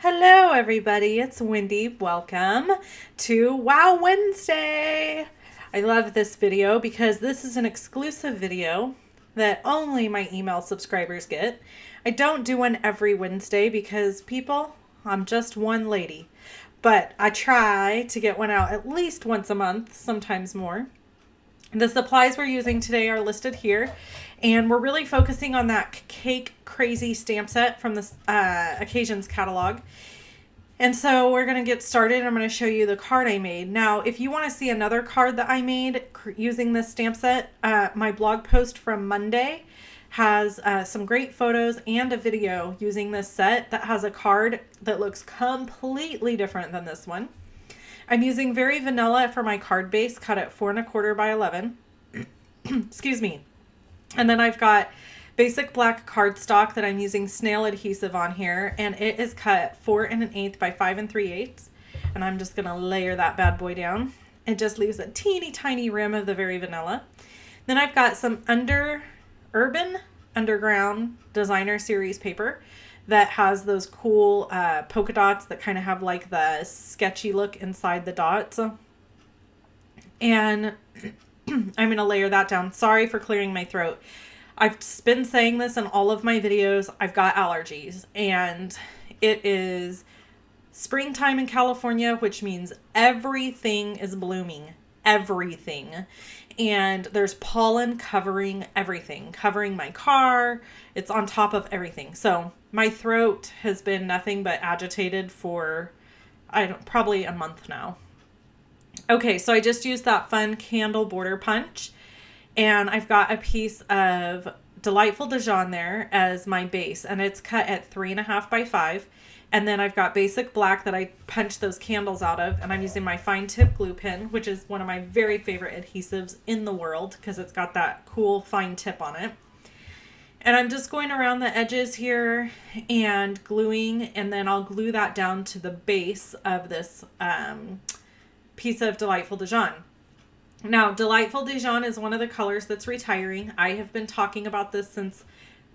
Hello, everybody. It's Wendy. Welcome to Wow Wednesday. I love this video because this is an exclusive video that only my email subscribers get. I don't do one every Wednesday because I'm just one lady. But I try to get one out at least once a month, sometimes more. The supplies we're using today are listed here, and we're really focusing on that Cake Crazy stamp set from the Occasions catalog. And so we're going to get started. I'm going to show you the card I made. Now, if you want to see another card that I made using this stamp set, my blog post from Monday has some great photos and a video using this set that has a card that looks completely different than this one. I'm using Very Vanilla for my card base, cut at 4 1/4 by 11. Excuse me. And then I've got basic black cardstock that I'm using snail adhesive on here, and it is cut 4 1/8 by 5 3/8. And I'm just going to layer that bad boy down. It just leaves a teeny tiny rim of the Very Vanilla. Then I've got some Urban Underground Designer Series paper that has those cool polka dots that kind of have like the sketchy look inside the dots. And I'm going to layer that down. Sorry for clearing my throat. I've been saying this in all of my videos. I've got allergies, and it is springtime in California, which means everything is blooming. Everything. And there's pollen covering everything, covering my car. It's on top of everything. So my throat has been nothing but agitated for, probably a month now. Okay, so I just used that fun candle border punch, and I've got a piece of Delightful Dijon there as my base, and it's cut at 3 1/2 by 5. And then I've got basic black that I punched those candles out of, and I'm using my fine tip glue pen, which is one of my very favorite adhesives in the world because it's got that cool fine tip on it. And I'm just going around the edges here and gluing, and then I'll glue that down to the base of this piece of Delightful Dijon. Now, Delightful Dijon is one of the colors that's retiring. I have been talking about this since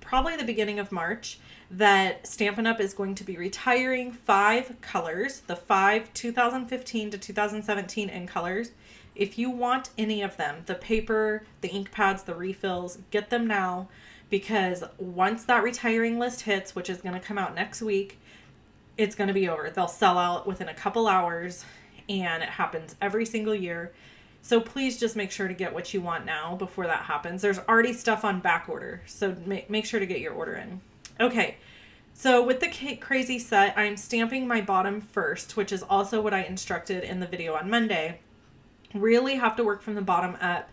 probably the beginning of March, that Stampin' Up! Is going to be retiring 5 colors, the 5 2015 to 2017 in colors. If you want any of them, the paper, the ink pads, the refills, get them now, because once that retiring list hits, which is going to come out next week, it's going to be over. They'll sell out within a couple hours, and it happens every single year. So please just make sure to get what you want now before that happens. There's already stuff on back order, so make sure to get your order in. Okay, so with the Cake Crazy set, I'm stamping my bottom first, which is also what I instructed in the video on Monday. Really have to work from the bottom up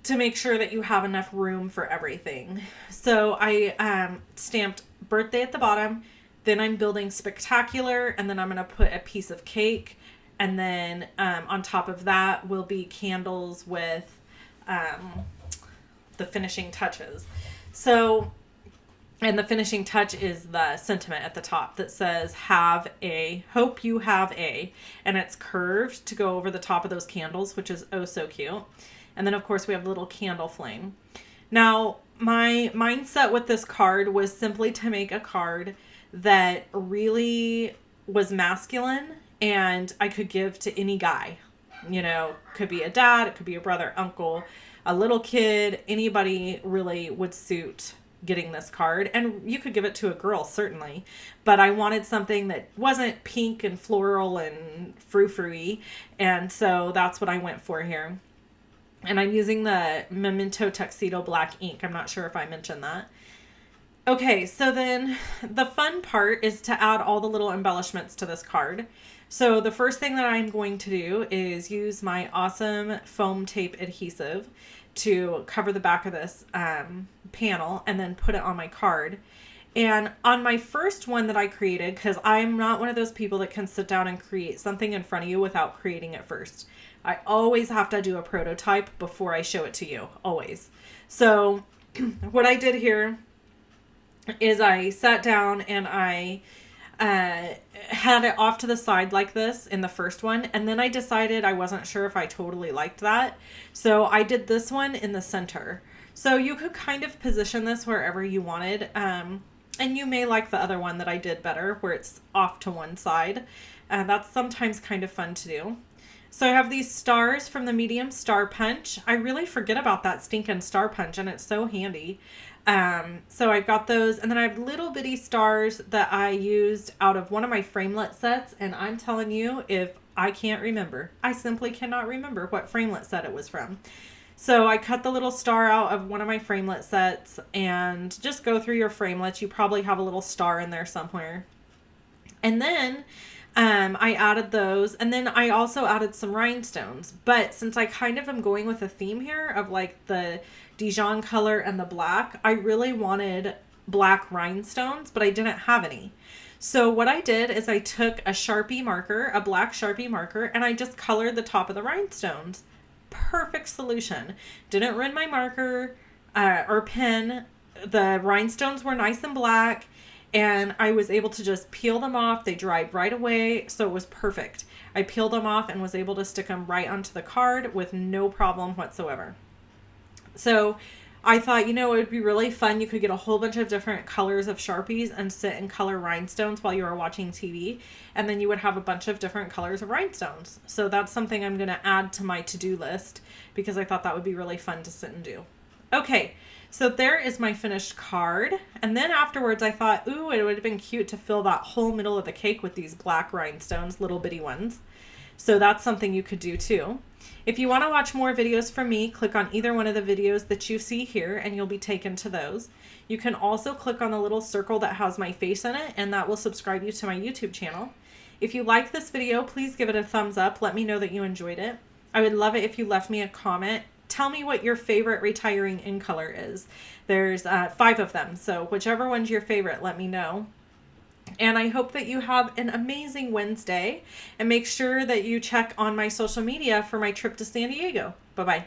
to make sure that you have enough room for everything. So I stamped birthday at the bottom, then I'm building spectacular, and then I'm going to put a piece of cake. And then on top of that will be candles with the finishing touches. So, and the finishing touch is the sentiment at the top that says, hope you have a, and it's curved to go over the top of those candles, which is oh so cute. And then of course we have a little candle flame. Now, my mindset with this card was simply to make a card that really was masculine and I could give to any guy. You know, could be a dad, it could be a brother, uncle, a little kid, anybody really would suit getting this card. And you could give it to a girl, certainly. But I wanted something that wasn't pink and floral and frou-frou-y. And so that's what I went for here. And I'm using the Memento Tuxedo Black ink. I'm not sure if I mentioned that. Okay, so then the fun part is to add all the little embellishments to this card. So the first thing that I'm going to do is use my awesome foam tape adhesive to cover the back of this panel and then put it on my card. And on my first one that I created, because I'm not one of those people that can sit down and create something in front of you without creating it first. I always have to do a prototype before I show it to you, always. So what I did here is I sat down and I had it off to the side like this in the first one, and then I decided I wasn't sure if I totally liked that, so I did this one in the center. So you could kind of position this wherever you wanted. And you may like the other one that I did better, where it's off to one side. That's sometimes kind of fun to do. So I have these stars from the medium star punch. I really forget about that stinking star punch, and it's so handy. So I've got those, and then I have little bitty stars that I used out of one of my framelit sets, and I'm telling you, if I can't remember, I simply cannot remember what framelit set it was from. So I cut the little star out of one of my framelit sets, and just go through your framelits. You probably have a little star in there somewhere. And then I added those, and then I also added some rhinestones. But since I kind of am going with a theme here of like the Dijon color and the black, I really wanted black rhinestones, but I didn't have any. So what I did is I took a Sharpie marker, a black Sharpie marker, and I just colored the top of the rhinestones. Perfect solution. Didn't ruin my marker or pen. The rhinestones were nice and black, and I was able to just peel them off. They dried right away, so it was perfect. I peeled them off and was able to stick them right onto the card with no problem whatsoever. So I thought, it would be really fun. You could get a whole bunch of different colors of Sharpies and sit and color rhinestones while you were watching TV. And then you would have a bunch of different colors of rhinestones. So that's something I'm going to add to my to-do list because I thought that would be really fun to sit and do. Okay, so there is my finished card. And then afterwards I thought, ooh, it would have been cute to fill that whole middle of the cake with these black rhinestones, little bitty ones. So that's something you could do too. If you want to watch more videos from me, click on either one of the videos that you see here and you'll be taken to those. You can also click on the little circle that has my face in it, and that will subscribe you to my YouTube channel. If you like this video, please give it a thumbs up. Let me know that you enjoyed it. I would love it if you left me a comment. Tell me what your favorite retiring in color is. There's 5 of them, so whichever one's your favorite, let me know. And I hope that you have an amazing Wednesday, and make sure that you check on my social media for my trip to San Diego. Bye-bye.